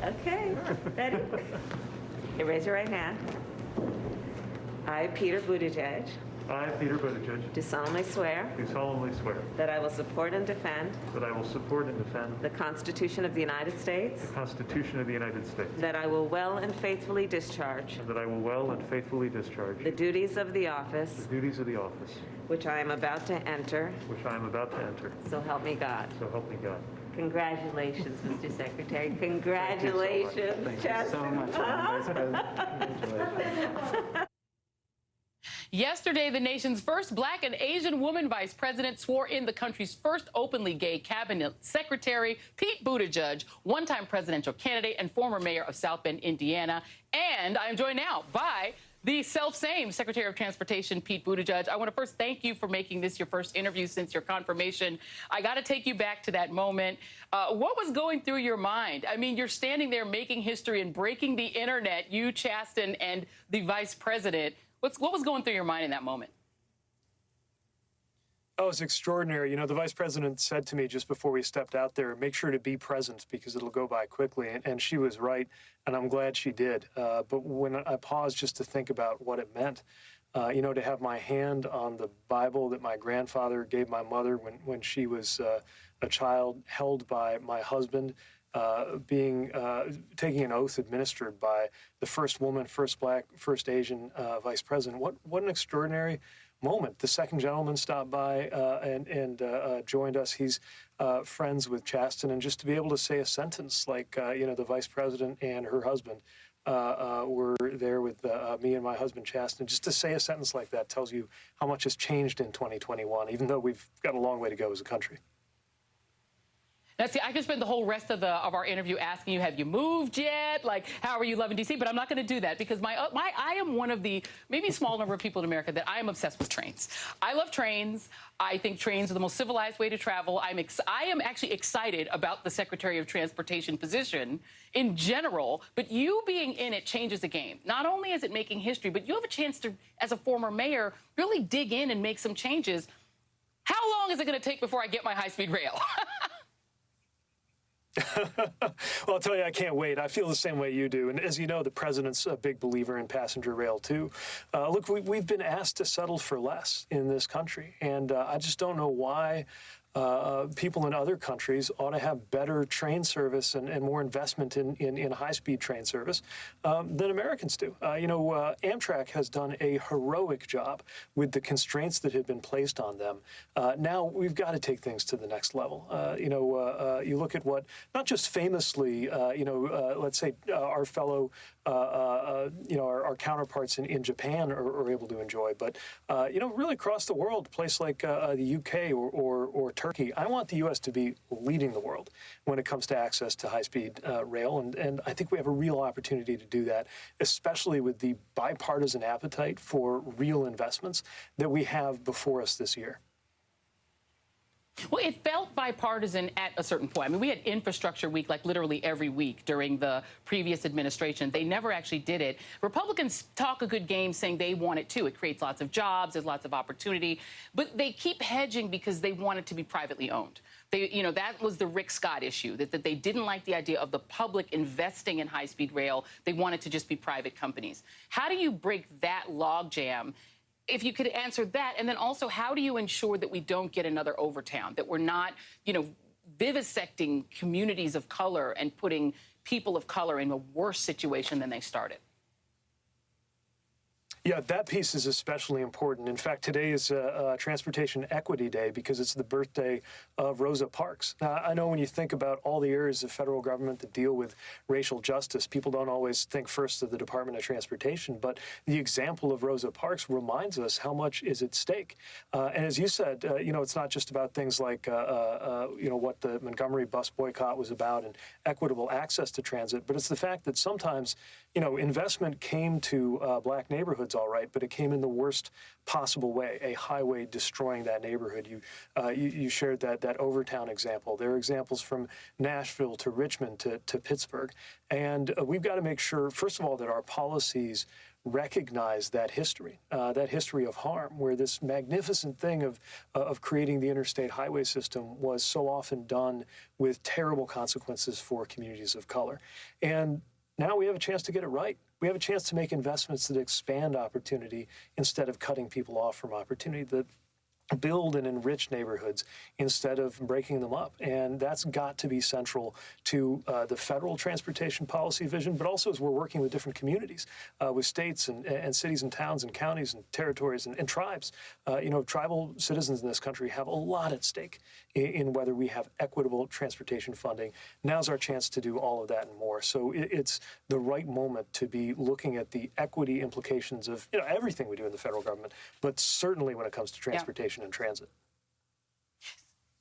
Okay, ready? Okay, raise your right hand. I, Peter Buttigieg, I, Peter Buttigieg, do solemnly swear do solemnly swear that I will support and defend that I will support and defend the Constitution of the United States, the Constitution of the United States, that I will well and faithfully discharge and that I will well and faithfully discharge the duties of the the office duties of the office which I am about to enter, which I am about to enter. so help me God. So help me God. Congratulations, Mr. Secretary. Thank Congratulations, you so much. Chester. Thank you so much, Madam Vice President. Congratulations. Yesterday, the nation's first Black and Asian woman vice president swore in the country's first openly gay cabinet secretary, Pete Buttigieg, one-time presidential candidate and former mayor of South Bend, Indiana. And I am joined now by the self-same Secretary of Transportation, Pete Buttigieg. I want to first thank you for making this your first interview since your confirmation. I got to take you back to that moment. What was going through your mind? I mean, you're standing there making history and breaking the internet, you, Chasten, and the vice president. What was going through your mind in that moment? Oh, it was extraordinary. You know, the vice president said to me just before we stepped out there, make sure to be present because it'll go by quickly. And she was right, and I'm glad she did. But when I paused just to think about what it meant, you know, to have my hand on the Bible that my grandfather gave my mother when she was a child, held by my husband, taking an oath administered by the first woman, first Black, first Asian vice president. What an extraordinary moment. The second gentleman stopped by and joined us. He's friends with Chasten, and just to be able to say a sentence like, you know, the vice president and her husband were there with me and my husband Chasten. Just to say a sentence like that tells you how much has changed in 2021, even though we've got a long way to go as a country. Now, see, I could spend the whole rest of our interview asking you, have you moved yet? Like, how are you loving D.C.? But I'm not going to do that because I am one of the maybe small number of people in America that I am obsessed with trains. I love trains. I think trains are the most civilized way to travel. I am actually excited about the Secretary of Transportation position in general, but you being in it changes the game. Not only is it making history, but you have a chance to, as a former mayor, really dig in and make some changes. How long is it going to take before I get my high-speed rail? Well, I'll tell you, I can't wait. I feel the same way you do. And as you know, the president's a big believer in passenger rail, too. Look, we've been asked to settle for less in this country, and I just don't know why people in other countries ought to have better train service and more investment in high-speed train service than Americans do. You know, Amtrak has done a heroic job with the constraints that have been placed on them. Now we've got to take things to the next level. You know, you look at what, not just famously, you know, let's say our fellow, you know, our counterparts in Japan are able to enjoy, but, you know, really across the world, a place like the UK or Turkey, I want the U.S. to be leading the world when it comes to access to high-speed rail, and I think we have a real opportunity to do that, especially with the bipartisan appetite for real investments that we have before us this year. Well, it felt bipartisan at a certain point. I mean, we had infrastructure week like literally every week during the previous administration. They never actually did it. Republicans talk a good game saying they want it too. It creates lots of jobs, there's lots of opportunity, but they keep hedging because they want it to be privately owned. They, you know, that was the Rick Scott issue, that they didn't like the idea of the public investing in high-speed rail. They wanted to just be private companies. How do you break that logjam? If you could answer that, and then also, how do you ensure that we don't get another Overtown, that we're not, you know, vivisecting communities of color and putting people of color in a worse situation than they started? Yeah, that piece is especially important. In fact, today is Transportation Equity Day because it's the birthday of Rosa Parks. Now, I know when you think about all the areas of federal government that deal with racial justice, people don't always think first of the Department of Transportation, but the example of Rosa Parks reminds us how much is at stake. And as you said, you know, it's not just about things like, you know, what the Montgomery bus boycott was about and equitable access to transit, but it's the fact that sometimes, you know, investment came to Black neighborhoods all right, but it came in the worst possible way, a highway destroying that neighborhood. You shared that Overtown example. There are examples from Nashville to Richmond to Pittsburgh. And we've got to make sure, first of all, that our policies recognize that history of harm, where this magnificent thing of creating the interstate highway system was so often done with terrible consequences for communities of color. And now we have a chance to get it right. We have a chance to make investments that expand opportunity instead of cutting people off from opportunity, that build and enrich neighborhoods instead of breaking them up. And that's got to be central to the federal transportation policy vision, but also as we're working with different communities, with states and cities and towns and counties and territories and tribes. Tribal citizens in this country have a lot at stake in whether we have equitable transportation funding. Now's our chance to do all of that and more. So it's the right moment to be looking at the equity implications of everything we do in the federal government, but certainly when it comes to transportation and transit.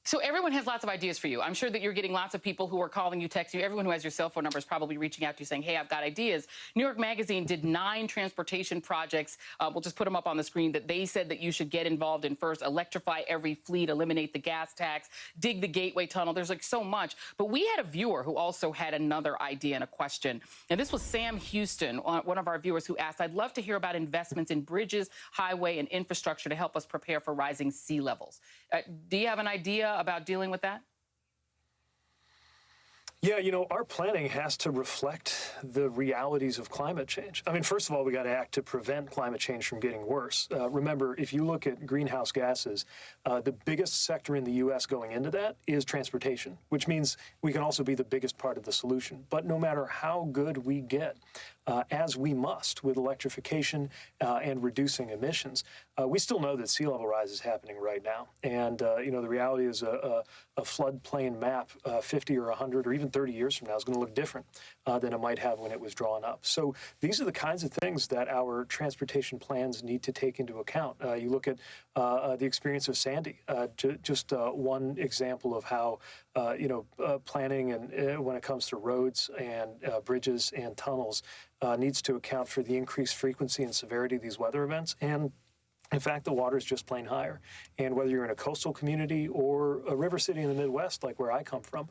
So everyone has lots of ideas for you. I'm sure that you're getting lots of people who are calling you, texting you. Everyone who has your cell phone number is probably reaching out to you saying, hey, I've got ideas. New York Magazine did 9 transportation projects. We'll just put them up on the screen that they said that you should get involved in first. Electrify every fleet, eliminate the gas tax, dig the Gateway Tunnel. There's like so much. But we had a viewer who also had another idea and a question. And this was Sam Houston, one of our viewers, who asked, I'd love to hear about investments in bridges, highway, and infrastructure to help us prepare for rising sea levels. Do you have an idea about dealing with that? Yeah, our planning has to reflect the realities of climate change. I mean, first of all, we got to act to prevent climate change from getting worse. Remember, if you look at greenhouse gases, the biggest sector in the U.S. going into that is transportation, which means we can also be the biggest part of the solution. But no matter how good we get, as we must with electrification and reducing emissions, we still know that sea level rise is happening right now. And, the reality is a floodplain map 50 or 100 or even 30 years from now is going to look different than it might have when it was drawn up. So these are the kinds of things that our transportation plans need to take into account. You look at the experience of Sandy, just one example of how, planning and when it comes to roads and bridges and tunnels needs to account for the increased frequency and severity of these weather events. And in fact, the water is just plain higher. And whether you're in a coastal community or a river city in the Midwest, like where I come from,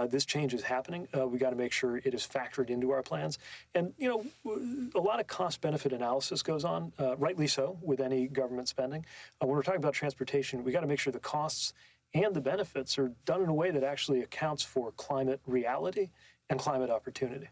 this change is happening. We got to make sure it is factored into our plans. And, a lot of cost-benefit analysis goes on, rightly so, with any government spending. When we're talking about transportation, we got to make sure the costs and the benefits are done in a way that actually accounts for climate reality and climate opportunity.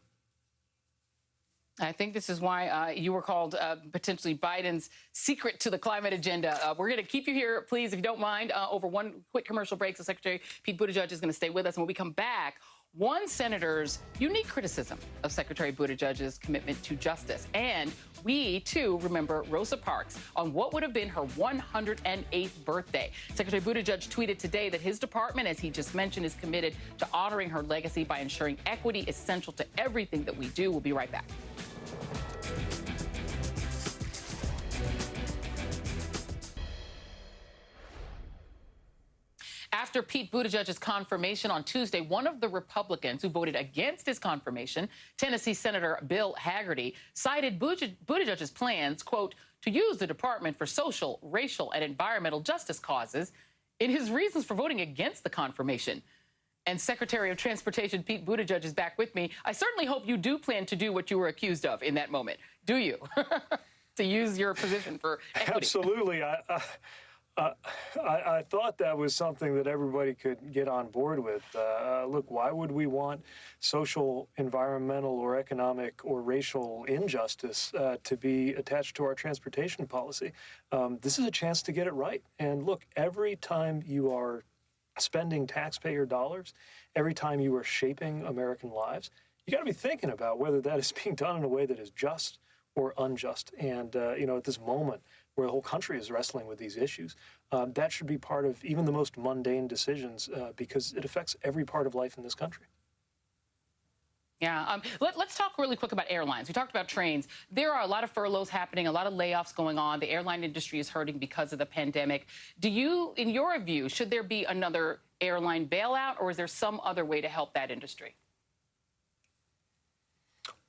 I think this is why you were called potentially Biden's secret to the climate agenda. We're going to keep you here, please, if you don't mind, over one quick commercial break. So Secretary Pete Buttigieg is going to stay with us. And when we come back, one senator's unique criticism of Secretary Buttigieg's commitment to justice. And we, too, remember Rosa Parks on what would have been her 108th birthday. Secretary Buttigieg tweeted today that his department, as he just mentioned, is committed to honoring her legacy by ensuring equity is central to everything that we do. We'll be right back. After Pete Buttigieg's confirmation on Tuesday, one of the Republicans who voted against his confirmation, Tennessee Senator Bill Hagerty, cited Buttigieg's plans, quote, to use the department for social, racial, and environmental justice causes in his reasons for voting against the confirmation. And Secretary of Transportation Pete Buttigieg is back with me. I certainly hope you do plan to do what you were accused of in that moment. Do you? To use your position for equity. Absolutely. I thought that was something that everybody could get on board with. Look, why would we want social, environmental, or economic or racial injustice to be attached to our transportation policy? This is a chance to get it right. And look, every time you are spending taxpayer dollars, every time you are shaping American lives, you got to be thinking about whether that is being done in a way that is just or unjust. And, at this moment where the whole country is wrestling with these issues, that should be part of even the most mundane decisions because it affects every part of life in this country. Yeah. Let's talk really quick about airlines. We talked about trains. There are a lot of furloughs happening, a lot of layoffs going on. The airline industry is hurting because of the pandemic. Do you, in your view, should there be another airline bailout, or is there some other way to help that industry?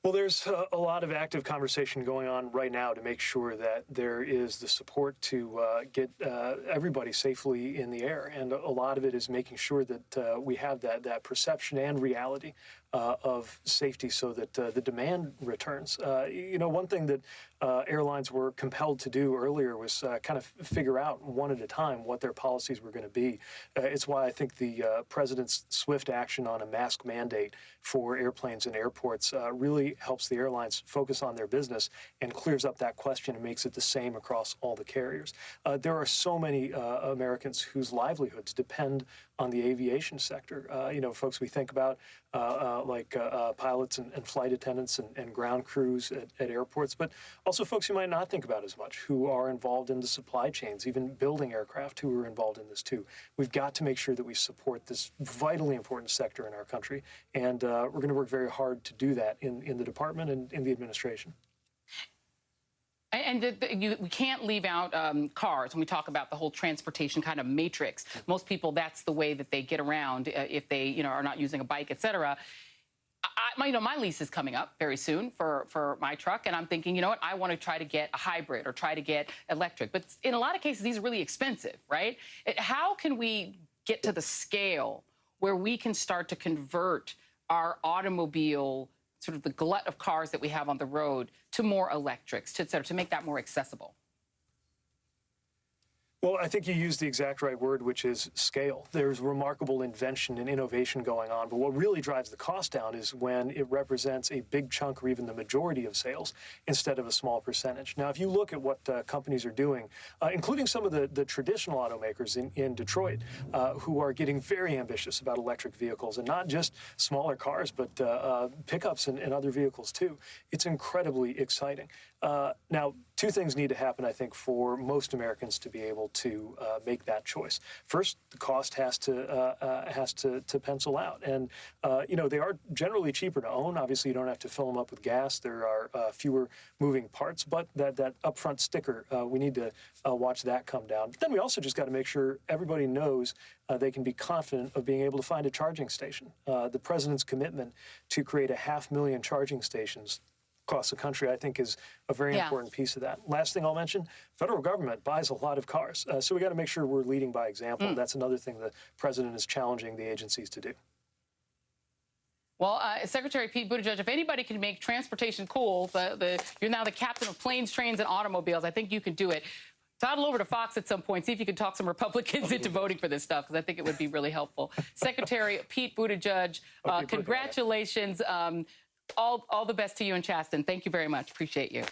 Well, there's a lot of active conversation going on right now to make sure that there is the support to get everybody safely in the air. And a lot of it is making sure that we have that perception and reality of safety so that the demand returns. One thing that airlines were compelled to do earlier was kind of figure out one at a time what their policies were going to be. It's why I think the president's swift action on a mask mandate for airplanes and airports really helps the airlines focus on their business and clears up that question and makes it the same across all the carriers. There are so many Americans whose livelihoods depend on the aviation sector. Folks we think about like pilots and flight attendants and ground crews at airports, but also folks you might not think about as much who are involved in the supply chains, even building aircraft who are involved in this too. We've got to make sure that we support this vitally important sector in our country, and we're going to work very hard to do that in the department and in the administration. And we can't leave out cars when we talk about the whole transportation kind of matrix. Most people, that's the way that they get around if they, are not using a bike, et cetera. My lease is coming up very soon for my truck, and I'm thinking, I want to try to get a hybrid or try to get electric. But in a lot of cases, these are really expensive, right? How can we get to the scale where we can start to convert our automobile, sort of the glut of cars that we have on the road, to more electrics, to make that more accessible? Well, I think you used the exact right word, which is scale. There's remarkable invention and innovation going on, but what really drives the cost down is when it represents a big chunk or even the majority of sales instead of a small percentage. Now, if you look at what companies are doing, including some of the traditional automakers in Detroit, who are getting very ambitious about electric vehicles, and not just smaller cars, but pickups and other vehicles too, it's incredibly exciting. Now, two things need to happen, I think, for most Americans to be able to make that choice. First, the cost has to pencil out, and they are generally cheaper to own. Obviously, you don't have to fill them up with gas. There are fewer moving parts, but that upfront sticker, we need to watch that come down. But then we also just got to make sure everybody knows they can be confident of being able to find a charging station. The president's commitment to create 500,000 charging stations across the country, I think, is a very important piece of that. Last thing I'll mention, federal government buys a lot of cars, so we got to make sure we're leading by example. That's another thing the president is challenging the agencies to do. Well, Secretary Pete Buttigieg, if anybody can make transportation cool, you're now the captain of planes, trains, and automobiles. I think you can do it. Toddle over to Fox at some point, see if you can talk some Republicans into voting for this stuff, because I think it would be really helpful. Secretary Pete Buttigieg, congratulations. All the best to you and Chasten. Thank you very much. Appreciate you.